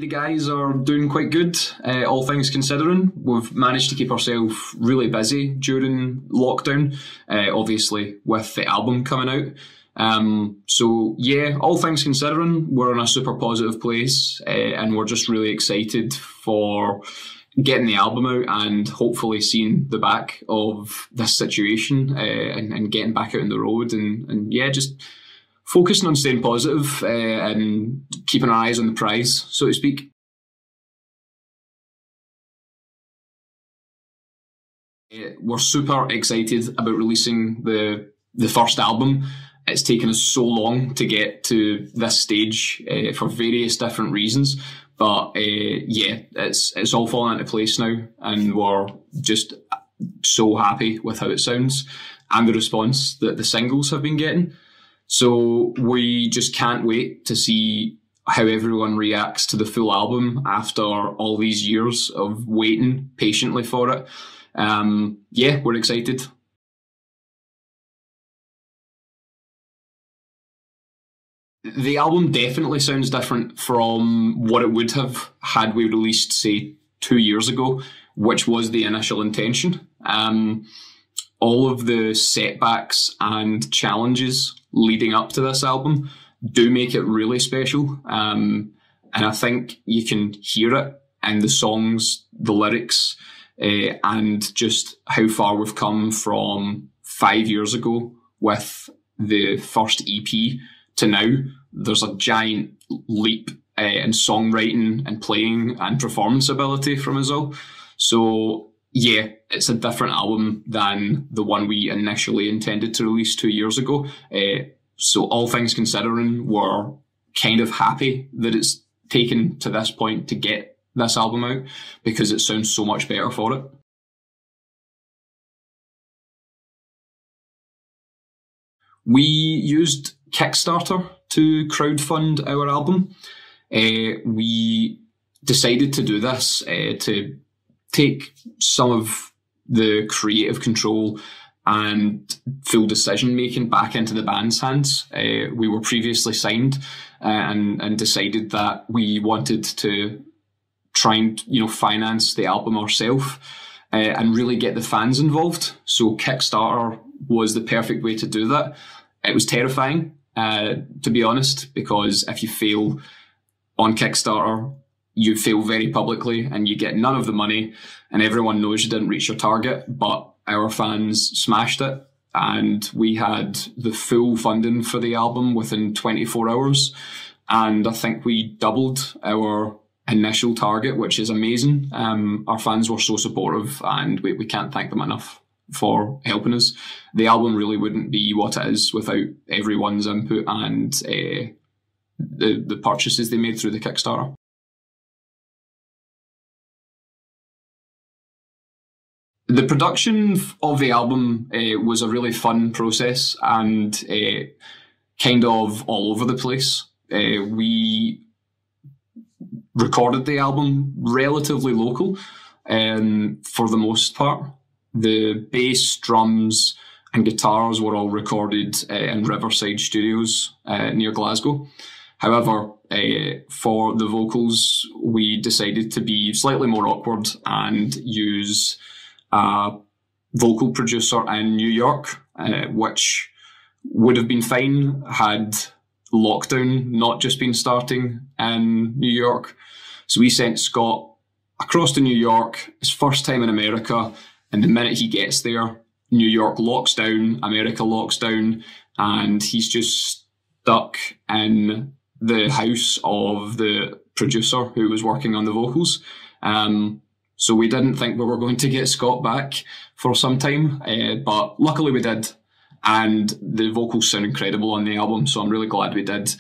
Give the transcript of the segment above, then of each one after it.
The guys are doing quite good, all things considering. We've managed to keep ourselves really busy during lockdown, obviously with the album coming out. So yeah, all things considering, we're in a super positive place, and we're just really excited for getting the album out and hopefully seeing the back of this situation, and getting back out on the road and yeah, just focusing on staying positive, and keeping our eyes on the prize, so to speak. We're super excited about releasing the first album. It's taken us so long to get to this stage, for various different reasons. But yeah, it's all falling into place now, and we're just so happy with how it sounds and the response that the singles have been getting. So we just can't wait to see how everyone reacts to the full album after all these years of waiting patiently for it. Yeah, we're excited. The album definitely sounds different from what it would have had we released, say, 2 years ago, which was the initial intention. All of the setbacks and challenges leading up to this album do make it really special. And I think you can hear it in the songs, the lyrics, and just how far we've come from 5 years ago with the first EP to now. There's a giant leap in songwriting and playing and performance ability from us all. So yeah, it's a different album than the one we initially intended to release 2 years ago. So all things considering, we're kind of happy that it's taken to this point to get this album out, because it sounds so much better for it. We used Kickstarter to crowdfund our album. We decided to do this to take some of the creative control and full decision making back into the band's hands. We were previously signed, and decided that we wanted to try and finance the album ourselves, and really get the fans involved. So Kickstarter was the perfect way to do that. It was terrifying, to be honest, because if you fail on Kickstarter, you fail very publicly and you get none of the money, and everyone knows you didn't reach your target. But our fans smashed it, and we had the full funding for the album within 24 hours. And I think we doubled our initial target, which is amazing. Our fans were so supportive, and we can't thank them enough for helping us. The album really wouldn't be what it is without everyone's input and the purchases they made through the Kickstarter. The production of the album was a really fun process, and kind of all over the place. We recorded the album relatively local, for the most part. The bass, drums and guitars were all recorded in Riverside Studios near Glasgow. However, for the vocals, we decided to be slightly more awkward and use a vocal producer in New York, which would have been fine had lockdown not just been starting in New York. So we sent Scott across to New York, his first time in America, and the minute he gets there, New York locks down, America locks down, and he's just stuck in the house of the producer who was working on the vocals. So we didn't think we were going to get Scott back for some time, but luckily we did. And the vocals sound incredible on the album, so I'm really glad we did.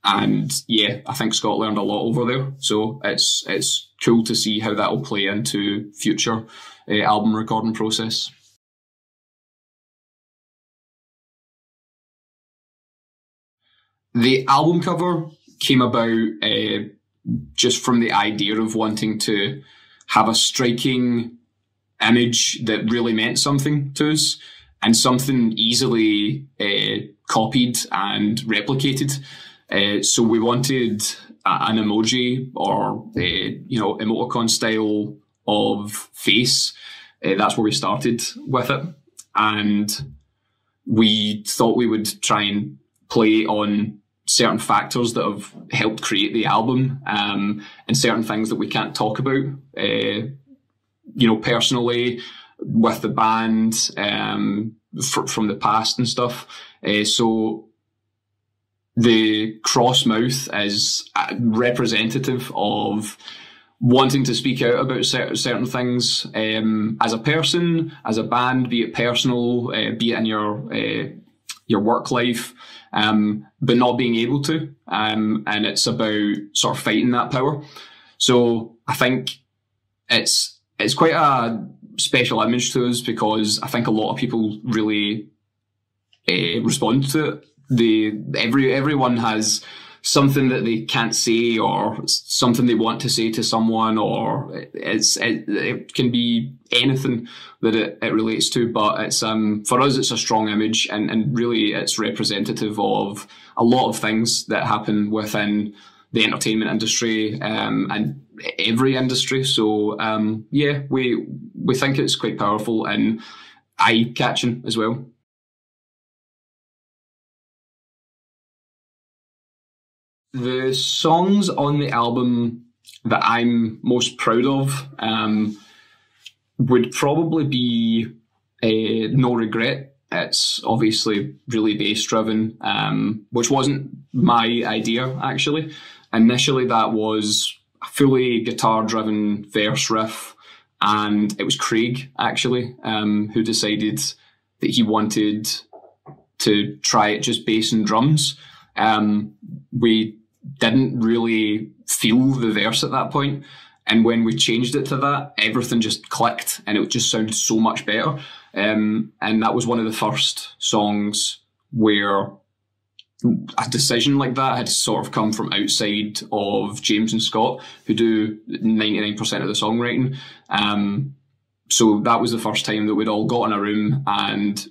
And yeah, I think Scott learned a lot over there. So it's cool to see how that will play into future album recording process. The album cover came about just from the idea of wanting to have a striking image that really meant something to us, and something easily copied and replicated. So we wanted an emoji or emoticon style of face. That's where we started with it, and we thought we would try and play on certain factors that have helped create the album, and certain things that we can't talk about, personally with the band, from the past and stuff. So the cross mouth is representative of wanting to speak out about certain things, as a person, as a band, be it personal, be it in your work life, but not being able to. And it's about sort of fighting that power. So I think it's quite a special image to us, because I think a lot of people really respond to it. Everyone has something that they can't say, or something they want to say to someone, or it can be anything that it relates to. But it's for us, it's a strong image, and really it's representative of a lot of things that happen within the entertainment industry, and every industry. So we think it's quite powerful and eye-catching as well. The songs on the album that I'm most proud of would probably be No Regret. It's obviously really bass-driven, which wasn't my idea, actually. Initially, that was a fully guitar-driven verse riff, and it was Craig, actually, who decided that he wanted to try it just bass and drums. We didn't really feel the verse at that point, and when we changed it to that, everything just clicked, and it just sounded so much better. And that was one of the first songs where a decision like that had sort of come from outside of James and Scott, who do 99% of the songwriting. So that was the first time that we'd all got in a room and,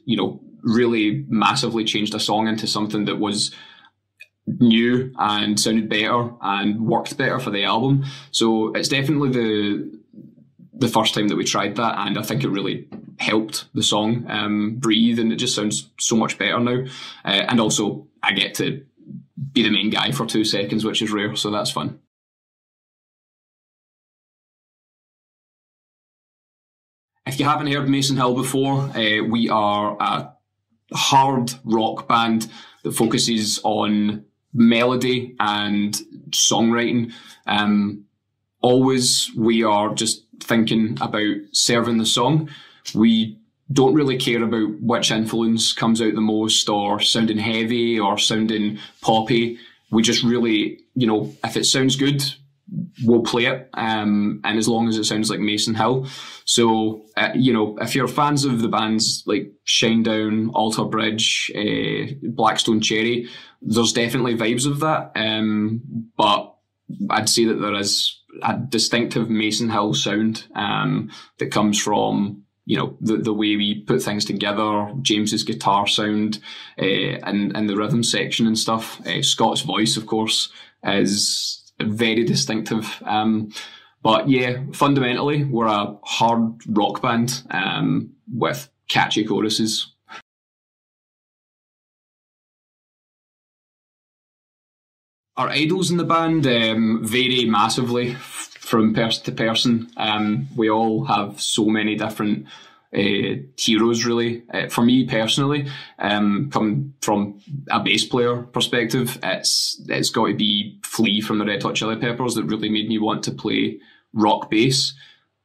really massively changed a song into something that was new and sounded better and worked better for the album. So it's definitely the first time that we tried that, and I think it really helped the song breathe, and it just sounds so much better now. And also, I get to be the main guy for 2 seconds, which is rare, so that's fun. If you haven't heard Mason Hill before, we are a hard rock band that focuses on melody and songwriting. Always we are just thinking about serving the song. We don't really care about which influence comes out the most, or sounding heavy or sounding poppy. We just really, if it sounds good, we'll play it, and as long as it sounds like Mason Hill. So, if you're fans of the bands like Shinedown, Alter Bridge, Blackstone Cherry, there's definitely vibes of that, but I'd say that there is a distinctive Mason Hill sound that comes from, the way we put things together, James's guitar sound, and the rhythm section and stuff. Scott's voice, of course, is very distinctive. But yeah, fundamentally, we're a hard rock band with catchy choruses. Our idols in the band vary massively from person to person. We all have so many different heroes, really. For me personally, coming from a bass player perspective, it's got to be Flea from the Red Hot Chili Peppers that really made me want to play rock bass.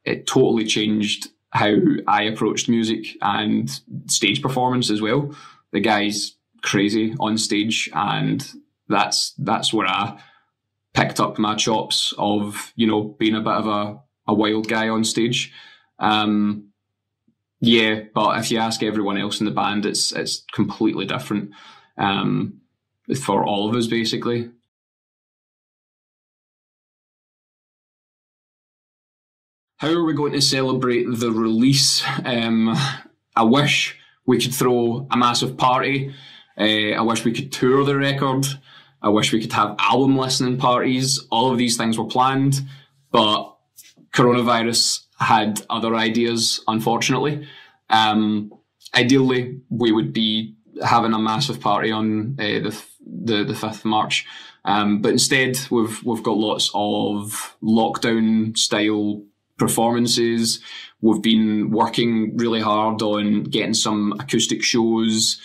It totally changed how I approached music and stage performance as well. The guy's crazy on stage, and that's where I picked up my chops of, being a bit of a wild guy on stage. Yeah, but if you ask everyone else in the band, it's completely different for all of us, basically. How are we going to celebrate the release? I wish we could throw a massive party. I wish we could tour the record. I wish we could have album listening parties. All of these things were planned, but coronavirus had other ideas, unfortunately. Ideally, we would be having a massive party on the 5th of March. But instead, we've got lots of lockdown style performances. We've been working really hard on getting some acoustic shows,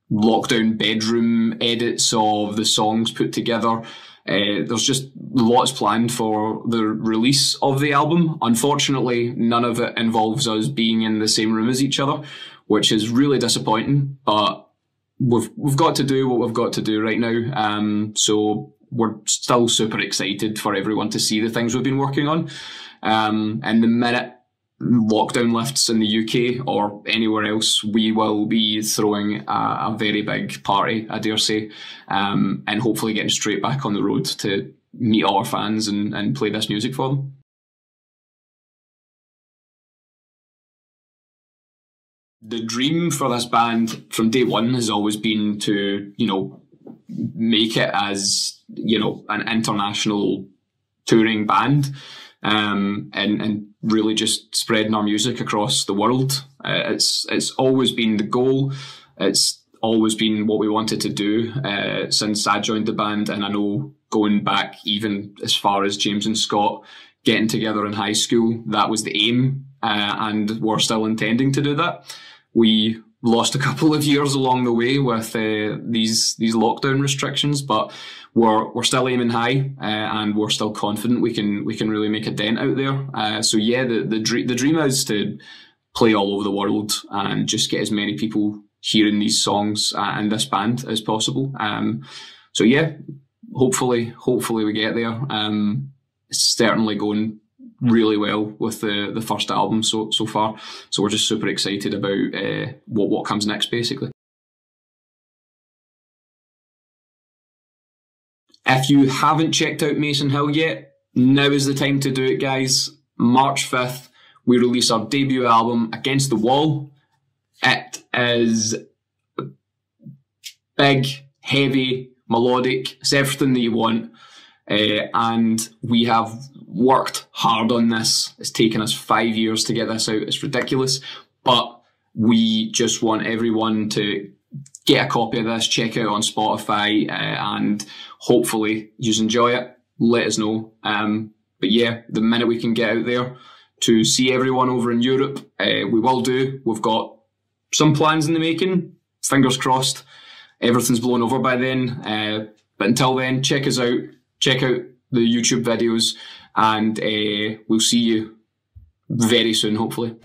lockdown bedroom edits of the songs put together. There's just lots planned for the release of the album. Unfortunately, none of it involves us being in the same room as each other, which is really disappointing, but we've got to do what we've got to do right now. So we're still super excited for everyone to see the things we've been working on. And the minute lockdown lifts in the UK or anywhere else, we will be throwing a very big party, I dare say, and hopefully getting straight back on the road to meet all our fans and play this music for them. The dream for this band from day one has always been to, make it as, an international touring band, and really just spreading our music across the world. It's always been the goal. It's always been what we wanted to do since I joined the band, and I know going back even as far as James and Scott getting together in high school, that was the aim, and we're still intending to do that. We lost a couple of years along the way with these lockdown restrictions, but we're still aiming high, and we're still confident we can really make a dent out there. So yeah, the dream is to play all over the world and just get as many people hearing these songs and this band as possible. So yeah, hopefully we get there. It's certainly going really well with the first album so far. So we're just super excited about what comes next, basically. If you haven't checked out Mason Hill yet, now is the time to do it, guys. March 5th, we release our debut album, Against the Wall. It is big, heavy, melodic. It's everything that you want. And we have worked hard on this. It's taken us 5 years to get this out. It's ridiculous. But we just want everyone to get a copy of this, check it out on Spotify, and hopefully you enjoy it. Let us know. But yeah, the minute we can get out there to see everyone over in Europe, we will do. We've got some plans in the making. Fingers crossed everything's blown over by then. But until then, check us out. Check out the YouTube videos, and we'll see you very soon, hopefully.